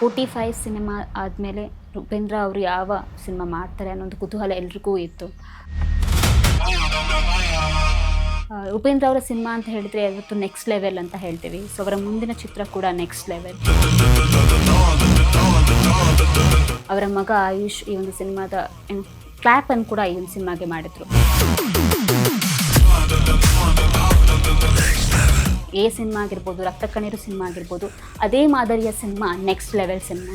45 cinema ಆದಮೇಲೆ ಉಪೇಂದ್ರ ಅವರು ಯಾವ ಸಿನಿಮಾ ಮಾಡ್ತಾರೆ ಅನ್ನೋ ಒಂದು ಕುತೂಹಲ ಎಲ್ರಿಗೂ ಇತ್ತು. ಉಪೇಂದ್ರ ಅವರ ಸಿನಿಮಾ ಅಂತ ಹೇಳಿದ್ರೆ ಇವತ್ತು ನೆಕ್ಸ್ಟ್ ಲೆವೆಲ್ ಅಂತ ಹೇಳ್ತೀವಿ. ಸೊ ಅವರ ಮುಂದಿನ ಚಿತ್ರ ಕೂಡ ನೆಕ್ಸ್ಟ್ ಲೆವೆಲ್. ಅವರ ಮಗ ಆಯುಷ್ ಈ ಒಂದು ಸಿನಿಮಾದ ಕ್ಲಾಪ್ ಅನ್ನು ಕೂಡ ಈ ಒಂದು ಸಿನಿಮಾಗೆ ಮಾಡಿದ್ರು. ಎ ಸಿನಿಮಾ ಆಗಿರ್ಬೋದು, ರಕ್ತ ಕಣ್ಣೀರು ಸಿನಿಮಾ ಆಗಿರ್ಬೋದು, ಅದೇ ಮಾದರಿಯ ಸಿನಿಮಾ ನೆಕ್ಸ್ಟ್ ಲೆವೆಲ್ ಸಿನಿಮಾ.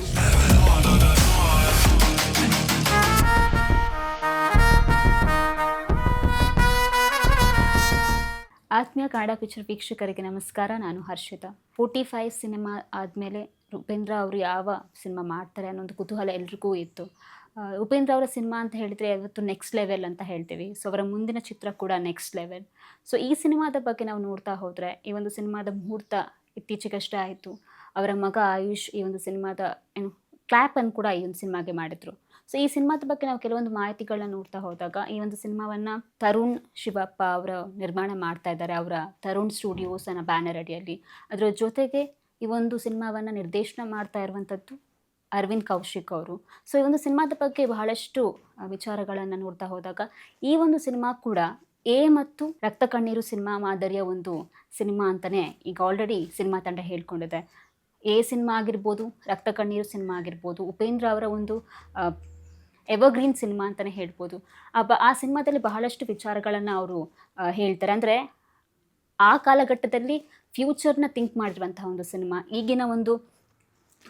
ಆತ್ಮೀಯ ಕನ್ನಡ ಪಿಕ್ಚರ್ ವೀಕ್ಷಕರಿಗೆ ನಮಸ್ಕಾರ. ನಾನು ಹರ್ಷಿತಾ. 45 ಸಿನಿಮಾ ಆದಮೇಲೆ ಉಪೇಂದ್ರ ಅವರು ಯಾವ ಸಿನಿಮಾ ಮಾಡ್ತಾರೆ ಅನ್ನೋ ಒಂದು ಕುತೂಹಲ ಎಲ್ರಿಗೂ ಇತ್ತು. ಉಪೇಂದ್ರ ಅವರ ಸಿನಿಮಾ ಅಂತ ಹೇಳಿದ್ರೆ ಇವತ್ತು ನೆಕ್ಸ್ಟ್ ಲೆವೆಲ್ ಅಂತ ಹೇಳ್ತೀವಿ. ಸೊ ಅವರ ಮುಂದಿನ ಚಿತ್ರ ಕೂಡ ನೆಕ್ಸ್ಟ್ ಲೆವೆಲ್. ಸೊ ಈ ಸಿನಿಮಾದ ಬಗ್ಗೆ ನಾವು ನೋಡ್ತಾ ಹೋದರೆ, ಈ ಒಂದು ಸಿನಿಮಾದ ಮುಹೂರ್ತ ಇತ್ತೀಚೆಗಷ್ಟೇ ಆಯಿತು. ಅವರ ಮಗ ಆಯುಷ್ ಈ ಒಂದು ಸಿನಿಮಾದ ಕ್ಲಾಪ್ ಅನ್ನು ಕೂಡ ಈ ಒಂದು ಸಿನಿಮಾಗೆ ಮಾಡಿದ್ರು. ಸೊ ಈ ಸಿನಿಮಾದ ಬಗ್ಗೆ ನಾವು ಕೆಲವೊಂದು ಮಾಹಿತಿಗಳನ್ನ ನೋಡ್ತಾ ಹೋದಾಗ, ಈ ಒಂದು ಸಿನಿಮಾವನ್ನ ತರುಣ್ ಶಿವಪ್ಪ ಅವರ ನಿರ್ಮಾಣ ಮಾಡ್ತಾ ಇದ್ದಾರೆ, ಅವರ ತರುಣ್ ಸ್ಟುಡಿಯೋಸ್ ಅನ್ನೋ ಬ್ಯಾನರ್ ಅಡಿಯಲ್ಲಿ. ಅದರ ಜೊತೆಗೆ ಈ ಒಂದು ಸಿನಿಮಾವನ್ನ ನಿರ್ದೇಶನ ಮಾಡ್ತಾ ಇರುವಂಥದ್ದು ಅರವಿಂದ್ ಕೌಶಿಕ್ ಅವರು. ಸೊ ಈ ಒಂದು ಸಿನಿಮಾದ ಬಗ್ಗೆ ಬಹಳಷ್ಟು ವಿಚಾರಗಳನ್ನು ನೋಡ್ತಾ ಹೋದಾಗ, ಈ ಒಂದು ಸಿನಿಮಾ ಕೂಡ ಎ ಮತ್ತು ರಕ್ತ ಕಣ್ಣೀರು ಸಿನಿಮಾ ಮಾದರಿಯ ಒಂದು ಸಿನಿಮಾ ಅಂತಲೇ ಈಗ ಆಲ್ರೆಡಿ ಸಿನಿಮಾ ತಂಡ ಹೇಳ್ಕೊಂಡಿದೆ. ಎ ಸಿನಿಮಾ ಆಗಿರ್ಬೋದು, ರಕ್ತ ಕಣ್ಣೀರು ಸಿನಿಮಾ ಆಗಿರ್ಬೋದು, ಉಪೇಂದ್ರ ಅವರ ಒಂದು ಎವರ್ಗ್ರೀನ್ ಸಿನಿಮಾ ಅಂತಲೇ ಹೇಳ್ಬೋದು. ಆ ಸಿನಿಮಾದಲ್ಲಿ ಬಹಳಷ್ಟು ವಿಚಾರಗಳನ್ನು ಅವರು ಹೇಳ್ತಾರೆ. ಅಂದರೆ ಆ ಕಾಲಘಟ್ಟದಲ್ಲಿ ಫ್ಯೂಚರ್ನ ಥಿಂಕ್ ಮಾಡಿರುವಂತಹ ಒಂದು ಸಿನಿಮಾ. ಈಗಿನ ಒಂದು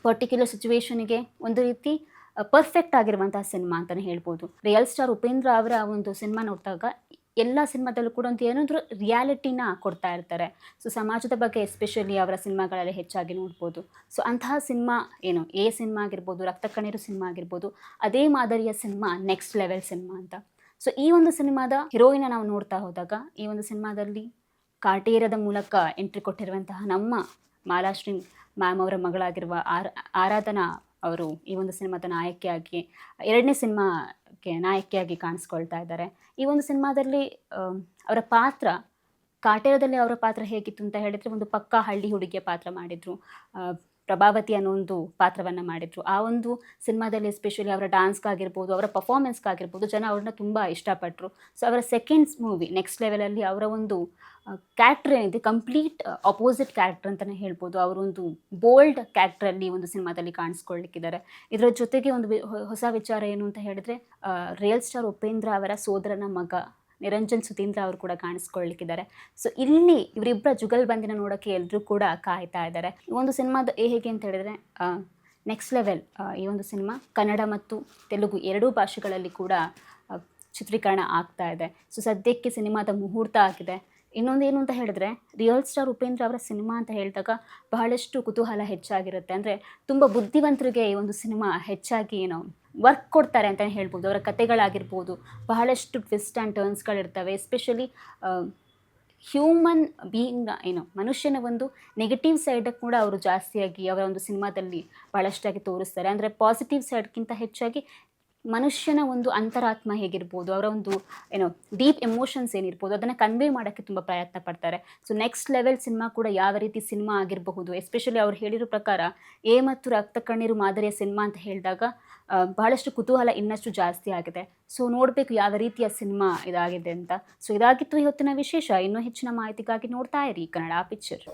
ಪರ್ಟಿಕ್ಯುಲರ್ ಸಿಚುವೇಶನಿಗೆ ಒಂದು ರೀತಿ ಪರ್ಫೆಕ್ಟ್ ಆಗಿರುವಂತಹ ಸಿನಿಮಾ ಅಂತಲೇ ಹೇಳ್ಬೋದು. ರಿಯಲ್ ಸ್ಟಾರ್ ಉಪೇಂದ್ರ ಅವರ ಒಂದು ಸಿನಿಮಾ ನೋಡಿದಾಗ ಎಲ್ಲ ಸಿನಿಮಾದಲ್ಲೂ ಕೂಡ ಒಂದು ಏನಾದರೂ ರಿಯಾಲಿಟಿನ ಕೊಡ್ತಾ ಇರ್ತಾರೆ. ಸೊ ಸಮಾಜದ ಬಗ್ಗೆ ಎಸ್ಪೆಷಲಿ ಅವರ ಸಿನಿಮಾಗಳಲ್ಲಿ ಹೆಚ್ಚಾಗಿ ನೋಡ್ಬೋದು. ಸೊ ಅಂತಹ ಸಿನಿಮಾ ಏನು ಎ ಸಿನಿಮಾ ಆಗಿರ್ಬೋದು, ರಕ್ತ ಕಣ್ಣೀರು ಸಿನಿಮಾ ಆಗಿರ್ಬೋದು, ಅದೇ ಮಾದರಿಯ ಸಿನಿಮಾ ನೆಕ್ಸ್ಟ್ ಲೆವೆಲ್ ಸಿನಿಮಾ ಅಂತ. ಸೊ ಈ ಒಂದು ಸಿನಿಮಾದ ಹೀರೋಯಿನ ನಾವು ನೋಡ್ತಾ ಹೋದಾಗ, ಈ ಒಂದು ಸಿನಿಮಾದಲ್ಲಿ ಕಾಟೇರದ ಮೂಲಕ ಎಂಟ್ರಿ ಕೊಟ್ಟಿರುವಂತಹ ನಮ್ಮ ಮಾಲಾಶ್ರೀ ಮ್ಯಾಮ್ ಅವರ ಮಗಳಾಗಿರುವ ಆರಾಧನಾ ಅವರು ಈ ಒಂದು ಸಿನಿಮಾದ ನಾಯಕಿಯಾಗಿ, ಎರಡನೇ ಸಿನಿಮಾಗೆ ನಾಯಕಿಯಾಗಿ ಕಾಣಿಸ್ಕೊಳ್ತಾ ಇದ್ದಾರೆ. ಈ ಒಂದು ಸಿನಿಮಾದಲ್ಲಿ ಅವರ ಪಾತ್ರ, ಕಾಟೇರದಲ್ಲಿ ಅವರ ಪಾತ್ರ ಹೇಗಿತ್ತು ಅಂತ ಹೇಳಿದರೆ, ಒಂದು ಪಕ್ಕಾ ಹಳ್ಳಿ ಹುಡುಗಿಯ ಪಾತ್ರ ಮಾಡಿದರು. ಪ್ರಭಾವತಿ ಅನ್ನೋ ಒಂದು ಪಾತ್ರವನ್ನು ಮಾಡಿದರು. ಆ ಒಂದು ಸಿನಿಮಾದಲ್ಲಿ ಎಸ್ಪೆಷಲಿ ಅವರ ಡ್ಯಾನ್ಸ್ಗಾಗಿರ್ಬೋದು, ಅವರ ಪರ್ಫಾರ್ಮೆನ್ಸ್ಗಾಗಿರ್ಬೋದು, ಜನ ಅವ್ರನ್ನ ತುಂಬ ಇಷ್ಟಪಟ್ಟರು. ಸೊ ಅವರ ಸೆಕೆಂಡ್ಸ್ ಮೂವಿ ನೆಕ್ಸ್ಟ್ ಲೆವೆಲಲ್ಲಿ ಅವರ ಒಂದು ಕ್ಯಾರೆಕ್ಟರ್ ಏನಿದೆ, ಕಂಪ್ಲೀಟ್ ಅಪೋಸಿಟ್ ಕ್ಯಾರೆಕ್ಟರ್ ಅಂತಲೇ ಹೇಳ್ಬೋದು. ಅವರೊಂದು ಬೋಲ್ಡ್ ಕ್ಯಾರೆಕ್ಟ್ರಲ್ಲಿ ಒಂದು ಸಿನಿಮಾದಲ್ಲಿ ಕಾಣಿಸ್ಕೊಳ್ಳಿಕ್ಕಿದ್ದಾರೆ. ಇದರ ಜೊತೆಗೆ ಒಂದು ಹೊಸ ವಿಚಾರ ಏನು ಅಂತ ಹೇಳಿದ್ರೆ, ರಿಯಲ್ ಸ್ಟಾರ್ ಉಪೇಂದ್ರ ಅವರ ಸೋದರನ ಮಗ ನಿರಂಜನ್ ಸುತೀಂದ್ರ ಅವರು ಕೂಡ ಕಾಣಿಸ್ಕೊಳ್ಳಿಕ್ಕಿದ್ದಾರೆ. ಸೊ ಇಲ್ಲಿ ಇವರಿಬ್ಬರ ಜುಗಲ್ಬಂದಿನ ನೋಡೋಕ್ಕೆ ಎಲ್ಲರೂ ಕೂಡ ಕಾಯ್ತಾ ಇದ್ದಾರೆ. ಈ ಒಂದು ಸಿನಿಮಾದ ಹೇಗೆ ಅಂತ ಹೇಳಿದ್ರೆ, ನೆಕ್ಸ್ಟ್ ಲೆವೆಲ್ ಈ ಒಂದು ಸಿನಿಮಾ ಕನ್ನಡ ಮತ್ತು ತೆಲುಗು ಎರಡೂ ಭಾಷೆಗಳಲ್ಲಿ ಕೂಡ ಚಿತ್ರೀಕರಣ ಆಗ್ತಾ ಇದೆ. ಸೊ ಸದ್ಯಕ್ಕೆ ಸಿನಿಮಾದ ಮುಹೂರ್ತ ಆಗಿದೆ. ಇನ್ನೊಂದು ಏನು ಅಂತ ಹೇಳಿದ್ರೆ, ರಿಯಲ್ ಸ್ಟಾರ್ ಉಪೇಂದ್ರ ಅವರ ಸಿನಿಮಾ ಅಂತ ಹೇಳಿದಾಗ ಬಹಳಷ್ಟು ಕುತೂಹಲ ಹೆಚ್ಚಾಗಿರುತ್ತೆ. ಅಂದರೆ ತುಂಬ ಬುದ್ಧಿವಂತರಿಗೆ ಈ ಒಂದು ಸಿನಿಮಾ ಹೆಚ್ಚಾಗಿ ವರ್ಕ್ ಕೊಡ್ತಾರೆ ಅಂತಲೇ ಹೇಳ್ಬೋದು. ಅವರ ಕತೆಗಳಾಗಿರ್ಬೋದು, ಬಹಳಷ್ಟು ಟ್ವಿಸ್ಟ್ ಆ್ಯಂಡ್ ಟರ್ನ್ಸ್ಗಳಿರ್ತವೆ. ಎಸ್ಪೆಷಲಿ ಹ್ಯೂಮನ್ ಬೀಯಿಂಗ್ನ ಮನುಷ್ಯನ ಒಂದು ನೆಗೆಟಿವ್ ಸೈಡ್ ಕೂಡ ಅವರು ಜಾಸ್ತಿಯಾಗಿ ಅವರ ಒಂದು ಸಿನಿಮಾದಲ್ಲಿ ಬಹಳಷ್ಟಾಗಿ ತೋರಿಸ್ತಾರೆ. ಅಂದರೆ ಪಾಸಿಟಿವ್ ಸೈಡ್ಗಿಂತ ಹೆಚ್ಚಾಗಿ ಮನುಷ್ಯನ ಒಂದು ಅಂತರಾತ್ಮ ಹೇಗಿರ್ಬೋದು, ಅವರ ಒಂದು ಡೀಪ್ ಎಮೋಷನ್ಸ್ ಏನಿರ್ಬೋದು, ಅದನ್ನು ಕನ್ವೆ ಮಾಡೋಕ್ಕೆ ತುಂಬ ಪ್ರಯತ್ನ ಪಡ್ತಾರೆ. ಸೊ ನೆಕ್ಸ್ಟ್ ಲೆವೆಲ್ ಸಿನಿಮಾ ಕೂಡ ಯಾವ ರೀತಿ ಸಿನಿಮಾ ಆಗಿರಬಹುದು, ಎಸ್ಪೆಷಲಿ ಅವ್ರು ಹೇಳಿರೋ ಪ್ರಕಾರ ಎ ಮತ್ತು ರಕ್ತ ಕಣ್ಣೀರು ಮಾದರಿಯ ಸಿನಿಮಾ ಅಂತ ಹೇಳಿದಾಗ ಬಹಳಷ್ಟು ಕುತೂಹಲ ಇನ್ನಷ್ಟು ಜಾಸ್ತಿ ಆಗಿದೆ. ಸೊ ನೋಡಬೇಕು ಯಾವ ರೀತಿಯ ಸಿನಿಮಾ ಇದಾಗಿದೆ ಅಂತ. ಸೊ ಇದಾಗಿತ್ತು ಇವತ್ತಿನ ವಿಶೇಷ. ಇನ್ನೂ ಹೆಚ್ಚಿನ ಮಾಹಿತಿಗಾಗಿ ನೋಡ್ತಾ ಇರಿ ಕನ್ನಡ ಪಿಕ್ಚರ್.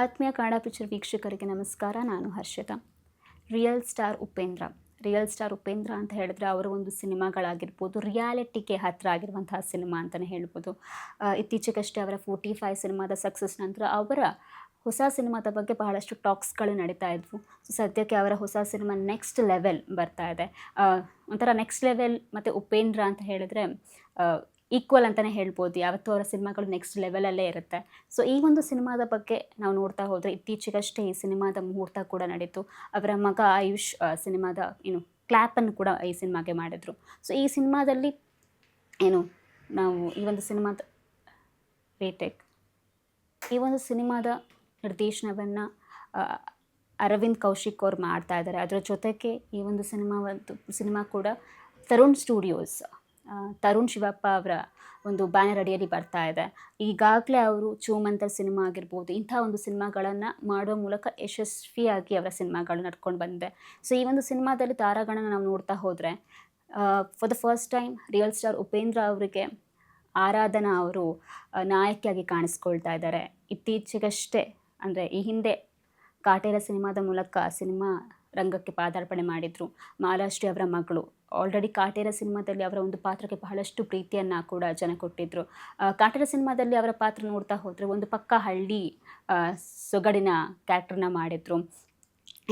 ಆತ್ಮೀಯ ಕನ್ನಡ ಪಿಕ್ಚರ್ ವೀಕ್ಷಕರಿಗೆ ನಮಸ್ಕಾರ. ನಾನು Harshita. Real star Upendra. Real star Upendra ಅಂತ ಹೇಳಿದ್ರೆ ಅವರ ಒಂದು ಸಿನಿಮಾಗಳಾಗಿರ್ಬೋದು, ರಿಯಾಲಿಟಿಗೆ ಹತ್ತಿರ ಆಗಿರುವಂತಹ ಸಿನಿಮಾ ಅಂತಲೇ ಹೇಳ್ಬೋದು. ಇತ್ತೀಚೆಗಷ್ಟೇ ಅವರ 45 ಸಿನಿಮಾದ ಸಕ್ಸಸ್ ನಂತರ ಅವರ ಹೊಸ ಸಿನಿಮಾದ ಬಗ್ಗೆ ಬಹಳಷ್ಟು ಟಾಕ್ಸ್ಗಳು ನಡೀತಾ ಇದ್ವು. ಸೊ ಸದ್ಯಕ್ಕೆ ಅವರ ಹೊಸ ಸಿನಿಮಾ ನೆಕ್ಸ್ಟ್ ಲೆವೆಲ್ ಬರ್ತಾ ಇದೆ. ಒಂಥರ ನೆಕ್ಸ್ಟ್ ಲೆವೆಲ್ ಮತ್ತು ಉಪೇಂದ್ರ ಅಂತ ಹೇಳಿದ್ರೆ ಈಕ್ವಲ್ ಅಂತಲೇ ಹೇಳ್ಬೋದು. ಯಾವತ್ತೂ ಅವರ ಸಿನಿಮಾಗಳು ನೆಕ್ಸ್ಟ್ ಲೆವೆಲಲ್ಲೇ ಇರುತ್ತೆ. ಸೊ ಈ ಒಂದು ಸಿನಿಮಾದ ಬಗ್ಗೆ ನಾವು ನೋಡ್ತಾ ಹೋದರೆ ಇತ್ತೀಚೆಗಷ್ಟೇ ಈ ಸಿನಿಮಾದ ಮುಹೂರ್ತ ಕೂಡ ನಡೀತು. ಅವರ ಮಗ ಆಯುಷ್ ಸಿನಿಮಾದ ಕ್ಲ್ಯಾಪನ್ನು ಕೂಡ ಈ ಸಿನಿಮಾಗೆ ಮಾಡಿದರು. ಸೊ ಈ ಸಿನಿಮಾದಲ್ಲಿ ನಾವು ಈ ಒಂದು ಸಿನಿಮಾದ ನಿರ್ದೇಶನವನ್ನು ಅರವಿಂದ್ ಕೌಶಿಕ್ ಅವ್ರು ಮಾಡ್ತಾ ಇದ್ದಾರೆ. ಅದರ ಜೊತೆಗೆ ಈ ಒಂದು ಸಿನಿಮಾ ಕೂಡ ತರುಣ್ ಶಿವಪ್ಪ ಅವರ ಒಂದು ಬ್ಯಾನರ್ ಅಡಿಯಲ್ಲಿ ಬರ್ತಾ ಇದೆ. ಈಗಾಗಲೇ ಅವರು ಚೂಮಂತರ್ ಸಿನಿಮಾ ಆಗಿರ್ಬೋದು, ಇಂಥ ಒಂದು ಸಿನಿಮಾಗಳನ್ನು ಮಾಡುವ ಮೂಲಕ ಯಶಸ್ವಿಯಾಗಿ ಅವರ ಸಿನಿಮಾಗಳು ನಡ್ಕೊಂಡು ಬಂದಿದೆ. ಸೊ ಈ ಒಂದು ಸಿನಿಮಾದಲ್ಲಿ ತಾರಾಗಣನ ನಾವು ನೋಡ್ತಾ ಹೋದರೆ for the first time real star Upendra ಅವರಿಗೆ ಆರಾಧನಾ ಅವರು ನಾಯಕಿಯಾಗಿ ಕಾಣಿಸ್ಕೊಳ್ತಾ ಇದ್ದಾರೆ. ಇತ್ತೀಚೆಗಷ್ಟೇ ಅಂದರೆ ಈ ಹಿಂದೆ ಕಾಟೇರ ಸಿನಿಮಾದ ಮೂಲಕ ಸಿನಿಮಾ ರಂಗಕ್ಕೆ ಪಾದಾರ್ಪಣೆ ಮಾಡಿದರು. ಮಾಲಾಶ್ರೀ ಅವರ ಮಗಳು. ಆಲ್ರೆಡಿ ಕಾಟೇರ ಸಿನಿಮಾದಲ್ಲಿ ಅವರ ಒಂದು ಪಾತ್ರಕ್ಕೆ ಬಹಳಷ್ಟು ಪ್ರೀತಿಯನ್ನು ಕೂಡ ಜನ ಕೊಟ್ಟಿದ್ದರು. ಕಾಟೇರ ಸಿನಿಮಾದಲ್ಲಿ ಅವರ ಪಾತ್ರ ನೋಡ್ತಾ ಹೋದರೆ ಒಂದು ಪಕ್ಕ ಹಳ್ಳಿ ಸೊಗಡಿನ ಕ್ಯಾರೆಕ್ಟರ್ನ ಮಾಡಿದರು.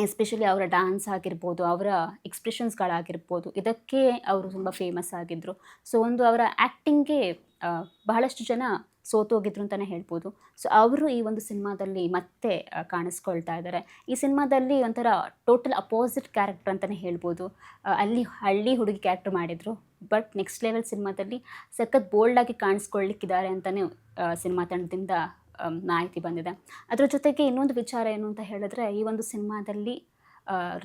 ಎಸ್ಪೆಷಲಿ ಅವರ ಡ್ಯಾನ್ಸ್ ಆಗಿರ್ಬೋದು, ಅವರ ಎಕ್ಸ್ಪ್ರೆಷನ್ಸ್ಗಳಾಗಿರ್ಬೋದು, ಇದಕ್ಕೆ ಅವರು ತುಂಬ ಫೇಮಸ್ ಆಗಿದ್ದರು. ಸೊ ಅವರ ಆ್ಯಕ್ಟಿಂಗ್ಗೆ ಬಹಳಷ್ಟು ಜನ ಸೋತೋಗಿದ್ರು ಅಂತಲೇ ಹೇಳ್ಬೋದು. ಸೊ ಅವರು ಈ ಒಂದು ಸಿನಿಮಾದಲ್ಲಿ ಮತ್ತೆ ಕಾಣಿಸ್ಕೊಳ್ತಾ ಇದ್ದಾರೆ. ಈ ಸಿನಿಮಾದಲ್ಲಿ ಒಂಥರ ಟೋಟಲ್ ಅಪೋಸಿಟ್ ಕ್ಯಾರೆಕ್ಟರ್ ಅಂತಲೇ ಹೇಳ್ಬೋದು. ಅಲ್ಲಿ ಹಳ್ಳಿ ಹುಡುಗಿ ಕ್ಯಾರೆಕ್ಟರ್ ಮಾಡಿದರು. ಬಟ್ ನೆಕ್ಸ್ಟ್ ಲೆವೆಲ್ ಸಿನಿಮಾದಲ್ಲಿ ಸಖತ್ ಬೋಲ್ಡಾಗಿ ಕಾಣಿಸ್ಕೊಳ್ಳಿಕ್ಕಿದ್ದಾರೆ ಅಂತಲೇ ಸಿನಿಮಾ ತಂಡದಿಂದ ಮಾಹಿತಿ ಬಂದಿದೆ. ಅದರ ಜೊತೆಗೆ ಇನ್ನೊಂದು ವಿಚಾರ ಏನು ಅಂತ ಹೇಳಿದ್ರೆ, ಈ ಒಂದು ಸಿನಿಮಾದಲ್ಲಿ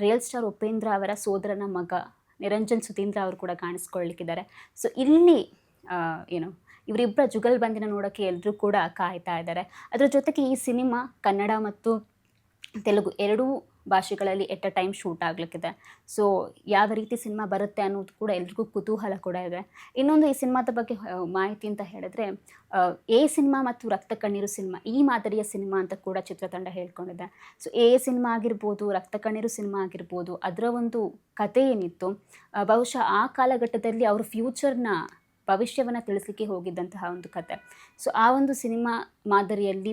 ರಿಯಲ್ ಸ್ಟಾರ್ ಉಪೇಂದ್ರ ಅವರ ಸೋದರನ ಮಗ ನಿರಂಜನ್ ಸುಧೀಂದ್ರ ಅವರು ಕೂಡ ಕಾಣಿಸ್ಕೊಳ್ಳಿಕ್ಕಿದ್ದಾರೆ. ಸೊ ಇಲ್ಲಿ ಇವರಿಬ್ಬರ ಜುಗಲ್ಬಂದಿನ ನೋಡೋಕ್ಕೆ ಎಲ್ಲರೂ ಕೂಡ ಕಾಯ್ತಾ ಇದ್ದಾರೆ. ಅದರ ಜೊತೆಗೆ ಈ ಸಿನಿಮಾ ಕನ್ನಡ ಮತ್ತು ತೆಲುಗು ಎರಡೂ ಭಾಷೆಗಳಲ್ಲಿ ಎಟ್ ಅ ಟೈಮ್ ಶೂಟ್ ಆಗಲಿಕ್ಕಿದೆ. ಸೊ ಯಾವ ರೀತಿ ಸಿನಿಮಾ ಬರುತ್ತೆ ಅನ್ನೋದು ಕೂಡ ಎಲ್ರಿಗೂ ಕುತೂಹಲ ಕೂಡ ಇದೆ. ಇನ್ನೊಂದು ಈ ಸಿನಿಮಾದ ಬಗ್ಗೆ ಮಾಹಿತಿ ಅಂತ ಹೇಳಿದ್ರೆ, ಎ ಸಿನಿಮಾ ಮತ್ತು ರಕ್ತ ಕಣ್ಣೀರು ಸಿನಿಮಾ ಈ ಮಾದರಿಯ ಸಿನಿಮಾ ಅಂತ ಕೂಡ ಚಿತ್ರತಂಡ ಹೇಳ್ಕೊಂಡಿದೆ. ಸೊ ಎ ಸಿನಿಮಾ ಆಗಿರ್ಬೋದು, ರಕ್ತ ಕಣ್ಣೀರು ಸಿನಿಮಾ ಆಗಿರ್ಬೋದು, ಅದರ ಒಂದು ಕಥೆ ಏನಿತ್ತು, ಬಹುಶಃ ಆ ಕಾಲಘಟ್ಟದಲ್ಲಿ ಅವರು ಭವಿಷ್ಯವನ್ನು ತಿಳಿಸಲಿಕ್ಕೆ ಹೋಗಿದ್ದಂತಹ ಒಂದು ಕತೆ. ಸೊ ಆ ಒಂದು ಸಿನಿಮಾ ಮಾದರಿಯಲ್ಲಿ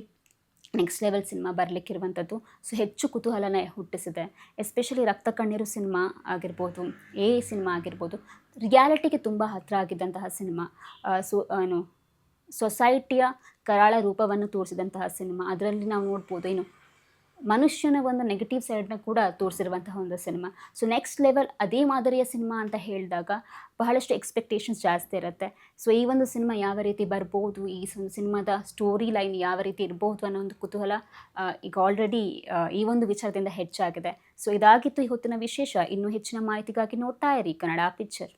ನೆಕ್ಸ್ಟ್ ಲೆವೆಲ್ ಸಿನಿಮಾ ಬರಲಿಕ್ಕಿರುವಂಥದ್ದು. ಸೊ ಹೆಚ್ಚು ಕುತೂಹಲನ ಹುಟ್ಟಿಸಿದೆ. ಎಸ್ಪೆಷಲಿ ರಕ್ತ ಕಣ್ಣೀರು ಸಿನಿಮಾ ಆಗಿರ್ಬೋದು, ಎ ಸಿನಿಮಾ ಆಗಿರ್ಬೋದು, ರಿಯಾಲಿಟಿಗೆ ತುಂಬ ಹತ್ತಿರ ಆಗಿದ್ದಂತಹ ಸಿನಿಮಾ. ಸೊಸೈಟಿಯ ಕರಾಳ ರೂಪವನ್ನು ತೋರಿಸಿದಂತಹ ಸಿನಿಮಾ. ಅದರಲ್ಲಿ ನಾವು ನೋಡ್ಬೋದು ಮನುಷ್ಯನ ಒಂದು ನೆಗೆಟಿವ್ ಸೈಡ್ನ ಕೂಡ ತೋರಿಸಿರುವಂತಹ ಒಂದು ಸಿನಿಮಾ. ಸೊ ನೆಕ್ಸ್ಟ್ ಲೆವೆಲ್ ಅದೇ ಮಾದರಿಯ ಸಿನಿಮಾ ಅಂತ ಹೇಳಿದಾಗ ಬಹಳಷ್ಟು ಎಕ್ಸ್ಪೆಕ್ಟೇಷನ್ಸ್ ಜಾಸ್ತಿ ಇರುತ್ತೆ. ಸೊ ಈ ಒಂದು ಸಿನಿಮಾ ಯಾವ ರೀತಿ ಬರ್ಬೋದು, ಈ ಒಂದು ಸಿನಿಮಾದ ಸ್ಟೋರಿ ಲೈನ್ ಯಾವ ರೀತಿ ಇರ್ಬೋದು ಅನ್ನೋ ಒಂದು ಕುತೂಹಲ ಈಗ ಆಲ್ರೆಡಿ ಈ ಒಂದು ವಿಚಾರದಿಂದ ಹೆಚ್ಚಾಗಿದೆ. ಸೊ ಇದಾಗಿತ್ತು ಈ ಹೊತ್ತಿನ ವಿಶೇಷ. ಇನ್ನೂ ಹೆಚ್ಚಿನ ಮಾಹಿತಿಗಾಗಿ ನೋಡ್ತಾ ಇರಿ ಕನ್ನಡ ಪಿಕ್ಚರ್.